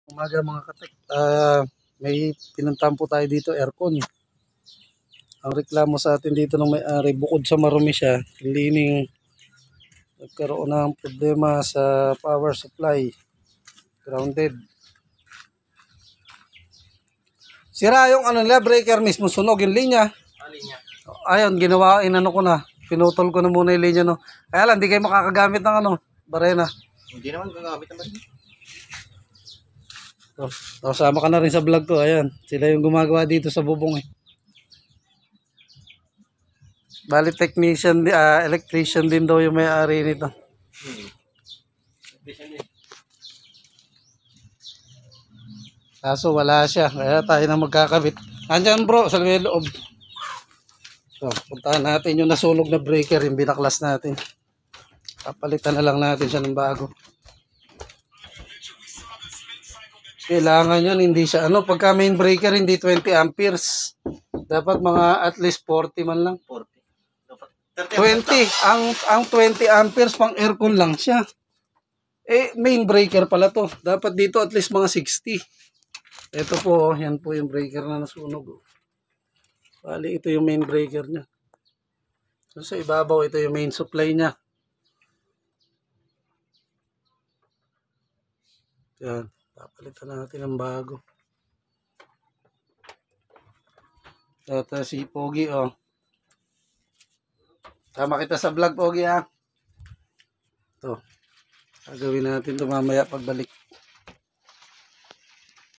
Umaga mga katek. May pinuntahan po tayo dito, aircon. Ang reklamo sa atin dito ng may-ari, bukod sa marumi siya, cleaning, nagkaroon ng problema sa power supply. Grounded. Sira yung ano nila, breaker mismo, sunog yung linya. Linya. Ayun, ginawa, inano ko na. Pinutol ko na muna yung linya, no. Kaya lang, di kayo makakagamit ng ano, barena. Hindi naman gagamit naman. So, sama ka na rin sa vlog ko. Ayan, sila yung gumagawa dito sa bubong eh. Bali technician, electrician din daw yung may-ari nito. Kaso wala siya, kaya tayo na magkakabit. Andyan bro, sa loob. So, puntahan natin yung nasunog na breaker, yung binaklas natin. Papalitan na lang natin siya ng bago. Kailangan yun, hindi siya, ano, pagka main breaker, hindi 20 amperes. Dapat mga at least 40 man lang. 40. 20, ang 20 amperes pang aircon lang siya. Eh, main breaker pala to. Dapat dito at least mga 60. Ito po, yan po yung breaker na nasunog. Bali, ito yung main breaker niya. So, sa ibabaw, ito yung main supply niya. Yan. Papalitan natin ng bago. Ito si Pogi, oh. Tama kita sa vlog, Pogi, ha. Ito. Gagawin natin ito mamaya pagbalik.